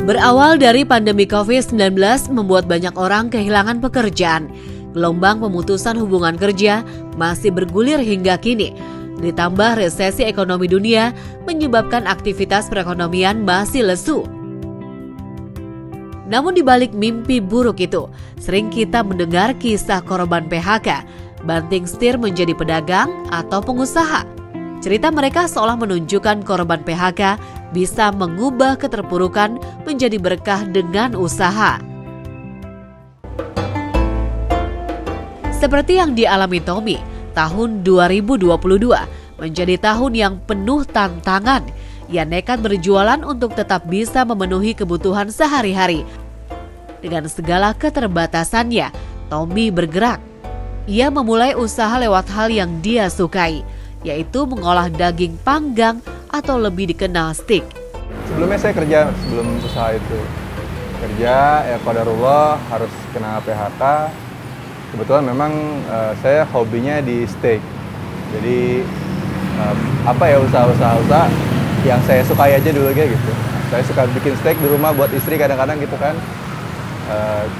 Berawal dari pandemi COVID-19 membuat banyak orang kehilangan pekerjaan. Gelombang pemutusan hubungan kerja masih bergulir hingga kini. Ditambah resesi ekonomi dunia menyebabkan aktivitas perekonomian masih lesu. Namun di balik mimpi buruk itu, sering kita mendengar kisah korban PHK, banting setir menjadi pedagang atau pengusaha. Cerita mereka seolah menunjukkan korban PHK bisa mengubah keterpurukan menjadi berkah dengan usaha. Seperti yang dialami Tommy, tahun 2022 menjadi tahun yang penuh tantangan. Ia nekat berjualan untuk tetap bisa memenuhi kebutuhan sehari-hari. Dengan segala keterbatasannya, Tommy bergerak. Ia memulai usaha lewat hal yang dia sukai, yaitu mengolah daging panggang atau lebih dikenal steak. Sebelumnya saya kerja sebelum usaha itu. Kerja, qadarullah harus kena PHK. Kebetulan memang saya hobinya di steak. Jadi usaha-usaha yang saya sukai aja dulu gitu. Saya suka bikin steak di rumah buat istri kadang-kadang gitu kan.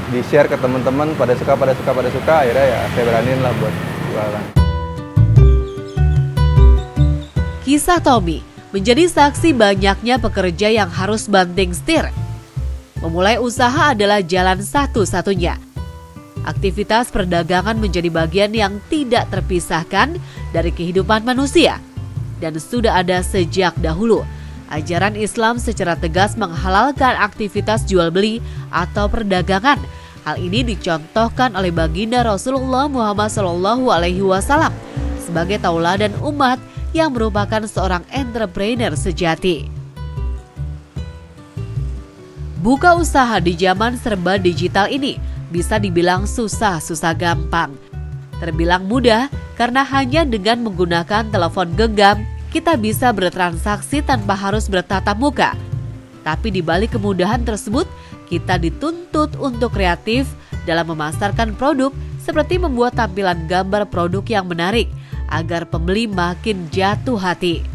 Di-share ke teman-teman pada suka, akhirnya ya saya beraniin lah buat jualan. Kisah Tommy menjadi saksi banyaknya pekerja yang harus banting setir. Memulai usaha adalah jalan satu-satunya. Aktivitas perdagangan menjadi bagian yang tidak terpisahkan dari kehidupan manusia. Dan sudah ada sejak dahulu. Ajaran Islam secara tegas menghalalkan aktivitas jual beli atau perdagangan. Hal ini dicontohkan oleh baginda Rasulullah Muhammad SAW sebagai tauladan umat yang merupakan seorang entrepreneur sejati. Buka usaha di zaman serba digital ini bisa dibilang susah gampang. Terbilang mudah karena hanya dengan menggunakan telepon genggam kita bisa bertransaksi tanpa harus bertatap muka. Tapi di balik kemudahan tersebut, kita dituntut untuk kreatif dalam memasarkan produk seperti membuat tampilan gambar produk yang menarik agar pembeli makin jatuh hati.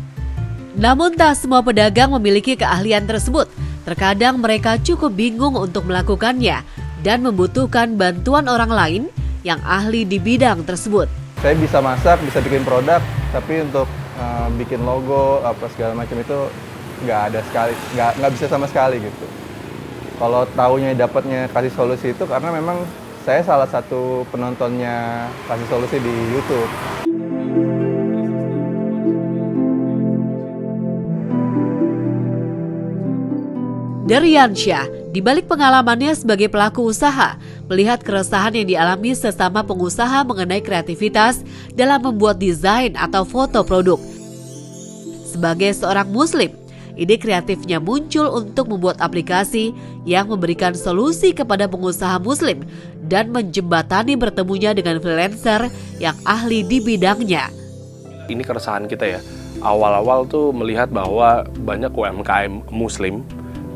Namun tak semua pedagang memiliki keahlian tersebut. Terkadang mereka cukup bingung untuk melakukannya dan membutuhkan bantuan orang lain yang ahli di bidang tersebut. Saya bisa masak, bisa bikin produk, tapi untuk bikin logo apa segala macam itu nggak bisa sama sekali gitu. Kalau taunya dapatnya Kasih Solusi itu karena memang saya salah satu penontonnya Kasih Solusi di YouTube. Daryansyah, di balik pengalamannya sebagai pelaku usaha, melihat keresahan yang dialami sesama pengusaha mengenai kreativitas dalam membuat desain atau foto produk. Sebagai seorang muslim, ide kreatifnya muncul untuk membuat aplikasi yang memberikan solusi kepada pengusaha muslim dan menjembatani bertemunya dengan freelancer yang ahli di bidangnya. Ini keresahan kita ya, awal-awal tuh melihat bahwa banyak UMKM muslim,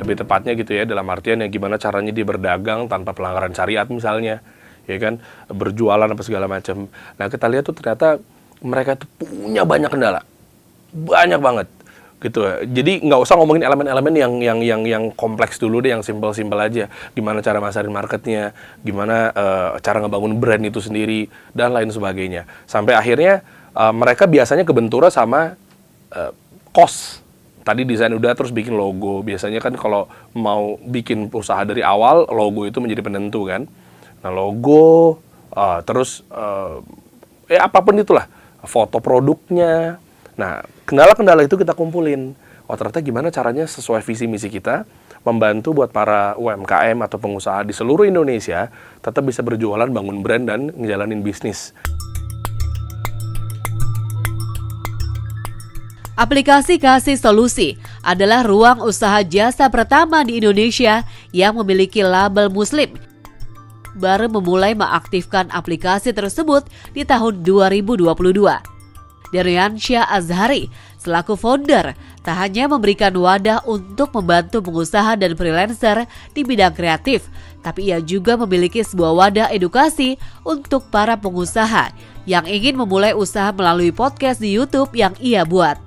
lebih tepatnya gitu ya, dalam artian ya gimana caranya dia berdagang tanpa pelanggaran syariat misalnya, ya kan, berjualan apa segala macam. Nah kita lihat tuh ternyata mereka tuh punya banyak kendala, banyak banget gitu. Jadi nggak usah ngomongin elemen-elemen yang kompleks dulu deh, yang simpel-simpel aja. Gimana cara masarin marketnya, gimana cara ngebangun brand itu sendiri dan lain sebagainya. Sampai akhirnya mereka biasanya kebentura sama cost. Tadi desain udah, terus bikin logo. Biasanya kan kalau mau bikin usaha dari awal, logo itu menjadi penentu kan. Nah logo, terus apapun itulah, foto produknya. Nah kendala-kendala itu kita kumpulin. Oh ternyata gimana caranya sesuai visi misi kita, membantu buat para UMKM atau pengusaha di seluruh Indonesia tetap bisa berjualan, bangun brand, dan ngejalanin bisnis. Aplikasi Kasih Solusi adalah ruang usaha jasa pertama di Indonesia yang memiliki label Muslim. Baru memulai mengaktifkan aplikasi tersebut di tahun 2022. Daryansyah Azhari selaku founder tak hanya memberikan wadah untuk membantu pengusaha dan freelancer di bidang kreatif, tapi ia juga memiliki sebuah wadah edukasi untuk para pengusaha yang ingin memulai usaha melalui podcast di YouTube yang ia buat.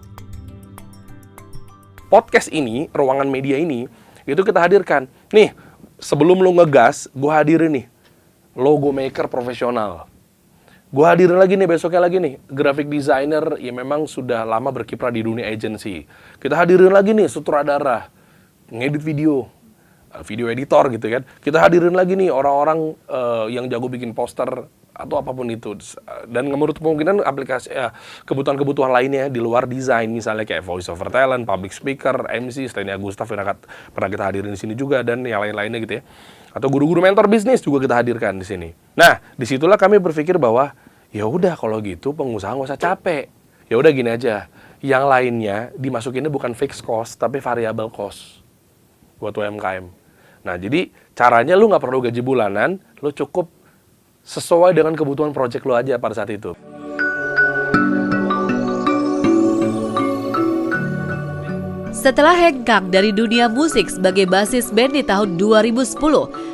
Podcast ini, ruangan media ini Itu kita hadirkan. Nih, sebelum lu ngegas, gue hadirin nih logo maker profesional. Gue hadirin lagi nih, besoknya lagi nih graphic designer yang memang sudah lama berkiprah di dunia agency. Kita hadirin lagi nih sutradara, ngedit video, video editor gitu kan. Kita hadirin lagi nih orang-orang yang jago bikin poster atau apapun itu. Dan menurut kemungkinan aplikasi kebutuhan-kebutuhan lainnya di luar desain, misalnya kayak voice over talent, public speaker, MC, Steny Agustaf pernah kita hadirin di sini juga, dan yang lain-lainnya gitu ya. Atau guru-guru mentor bisnis juga kita hadirkan di sini. Nah, disitulah kami berpikir bahwa ya udah kalau gitu pengusaha nggak usah capek. Ya udah gini aja, yang lainnya dimasukinnya bukan fixed cost tapi variable cost buat UMKM. Nah, jadi caranya lu nggak perlu gaji bulanan, lu cukup sesuai dengan kebutuhan project lu aja pada saat itu. Setelah hengkang dari dunia musik sebagai basis band di tahun 2010,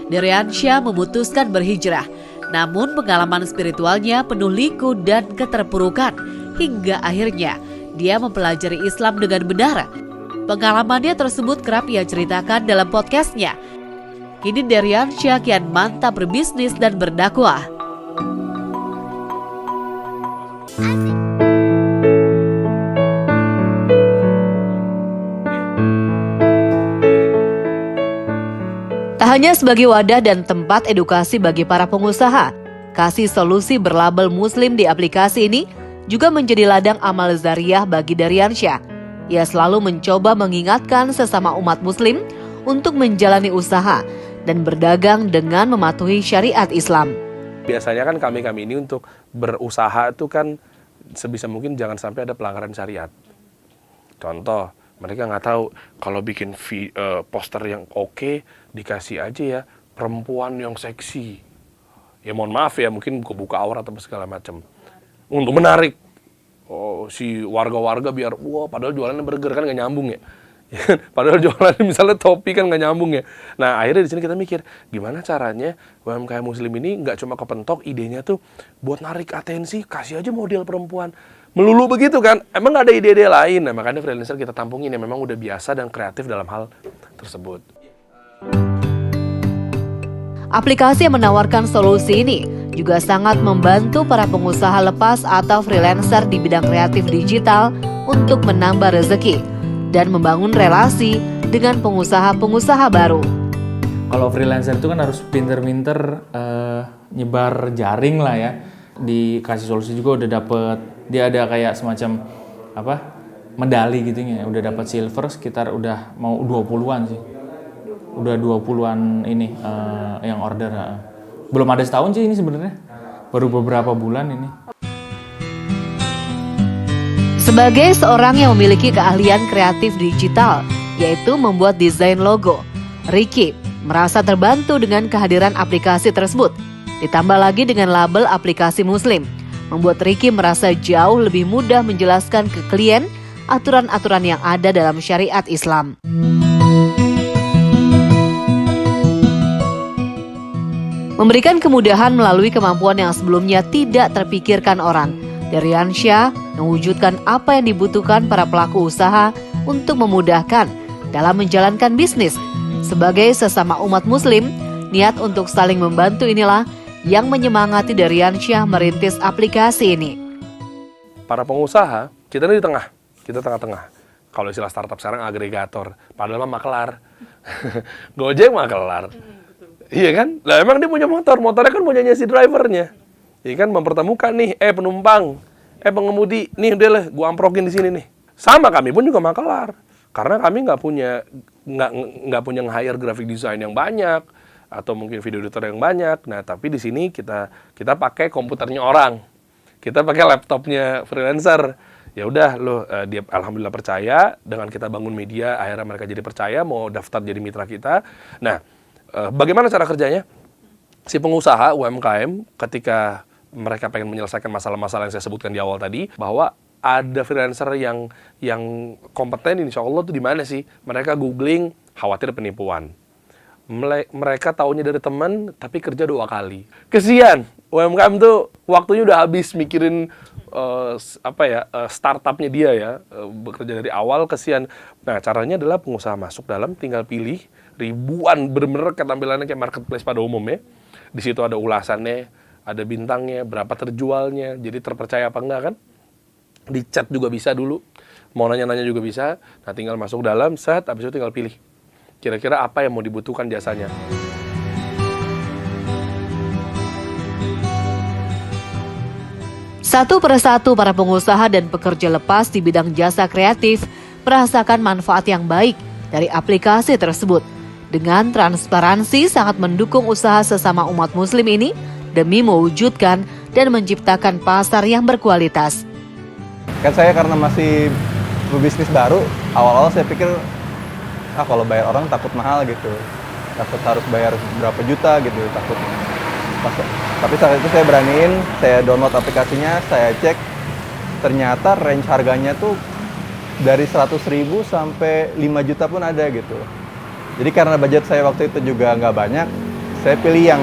Deriansyah memutuskan berhijrah. Namun pengalaman spiritualnya penuh liku dan keterpurukan, hingga akhirnya dia mempelajari Islam dengan benar. Pengalamannya tersebut kerap ia ceritakan dalam podcastnya. Kini Deriansyah kian mantap berbisnis dan berdakwah. Tak hanya sebagai wadah dan tempat edukasi bagi para pengusaha, kasih solusi berlabel Muslim di aplikasi ini juga menjadi ladang amal zariah bagi Deriansyah. Ia selalu mencoba mengingatkan sesama umat Muslim untuk menjalani usaha dan berdagang dengan mematuhi syariat Islam. Biasanya kan kami ini untuk berusaha itu kan sebisa mungkin jangan sampai ada pelanggaran syariat. Contoh, mereka nggak tahu kalau bikin poster yang oke, dikasih aja ya perempuan yang seksi. Ya mohon maaf ya, mungkin buka aurat atau segala macam. Untuk menarik si warga-warga biar wah, padahal jualannya burger kan nggak nyambung ya. Padahal jualan misalnya topi kan nggak nyambung ya. Nah akhirnya di sini kita mikir gimana caranya UMKM Muslim ini nggak cuma kepentok, idenya tuh buat narik atensi, kasih aja model perempuan. Melulu begitu kan, emang nggak ada ide-ide lain. Nah makanya freelancer kita tampungin yang memang udah biasa dan kreatif dalam hal tersebut. Aplikasi yang menawarkan solusi ini juga sangat membantu para pengusaha lepas atau freelancer di bidang kreatif digital untuk menambah rezeki dan membangun relasi dengan pengusaha-pengusaha baru. Kalau freelancer itu kan harus pinter-pinter nyebar jaring lah ya. Dikasih solusi juga udah dapet, dia ada kayak semacam medali gitu ya. Udah dapat silver sekitar udah mau 20-an sih. Udah 20-an ini yang order. Belum ada setahun sih ini sebenarnya. Baru beberapa bulan ini. Sebagai seorang yang memiliki keahlian kreatif digital, yaitu membuat desain logo, Ricky merasa terbantu dengan kehadiran aplikasi tersebut. Ditambah lagi dengan label aplikasi Muslim, membuat Ricky merasa jauh lebih mudah menjelaskan ke klien aturan-aturan yang ada dalam syariat Islam. Memberikan kemudahan melalui kemampuan yang sebelumnya tidak terpikirkan orang, Deriansyah mewujudkan apa yang dibutuhkan para pelaku usaha untuk memudahkan dalam menjalankan bisnis. Sebagai sesama umat Muslim, niat untuk saling membantu inilah yang menyemangati Deriansyah merintis aplikasi ini. Para pengusaha, kita di tengah, kita tengah-tengah. Kalau istilah startup sekarang agregator, padahal mah makelar. Gojek makelar. Iya kan? Lah emang dia punya motornya kan punyanya si drivernya. Iya kan, mempertemukan nih, penumpang, pengemudi, nih udah lah, gua amprokin di sini nih. Sama kami pun juga makelar, karena kami nggak punya nge-hire graphic design yang banyak atau mungkin video editor yang banyak. Nah tapi di sini kita pakai komputernya orang, kita pakai laptopnya freelancer. Ya udah dia alhamdulillah percaya dengan kita bangun media, akhirnya mereka jadi percaya mau daftar jadi mitra kita. Nah bagaimana cara kerjanya? Si pengusaha UMKM ketika mereka pengen menyelesaikan masalah-masalah yang saya sebutkan di awal tadi, bahwa ada freelancer yang kompeten, insya Allah tuh di mana sih? Mereka googling, khawatir penipuan. Mereka taunya dari teman, tapi kerja 2 kali. Kesian, UMKM tuh waktunya udah habis mikirin startupnya dia ya, bekerja dari awal, kesian. Nah, caranya adalah pengusaha masuk dalam, tinggal pilih ribuan, bener-bener ketampilannya kayak marketplace pada umumnya. Di situ ada ulasannya, ada bintangnya, berapa terjualnya, jadi terpercaya apa enggak kan? Di chat juga bisa dulu, mau nanya-nanya juga bisa. Nah, tinggal masuk dalam, set, habis itu tinggal pilih. Kira-kira apa yang mau dibutuhkan jasanya. Satu persatu para pengusaha dan pekerja lepas di bidang jasa kreatif merasakan manfaat yang baik dari aplikasi tersebut. Dengan transparansi sangat mendukung usaha sesama umat muslim ini demi mewujudkan dan menciptakan pasar yang berkualitas. Kan saya karena masih berbisnis baru, awal-awal saya pikir kalau bayar orang takut mahal gitu, takut harus bayar berapa juta gitu, takut. Tapi saat itu saya beraniin, saya download aplikasinya, saya cek, ternyata range harganya tuh dari 100.000 sampai 5 juta pun ada gitu. Jadi karena budget saya waktu itu juga nggak banyak, saya pilih yang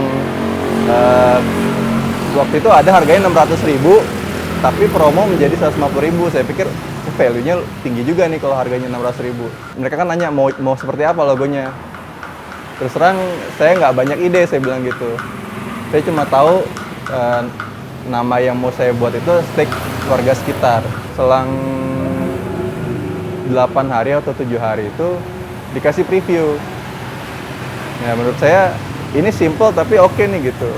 waktu itu ada harganya 600.000, tapi promo menjadi 150.000. Saya pikir value-nya tinggi juga nih kalau harganya 600.000. Mereka kan nanya mau seperti apa logonya. Terus terang saya nggak banyak ide, saya bilang gitu. Saya cuma tahu nama yang mau saya buat itu steak warga sekitar. Selang 8 hari atau 7 hari itu dikasih preview. Ya menurut saya ini simple tapi oke nih gitu.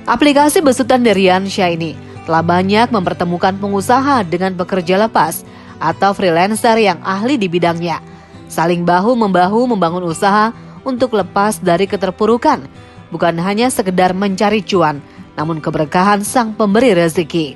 Aplikasi besutan dari Riansyah ini telah banyak mempertemukan pengusaha dengan pekerja lepas atau freelancer yang ahli di bidangnya. Saling bahu-membahu membangun usaha untuk lepas dari keterpurukan, bukan hanya sekedar mencari cuan, namun keberkahan sang pemberi rezeki.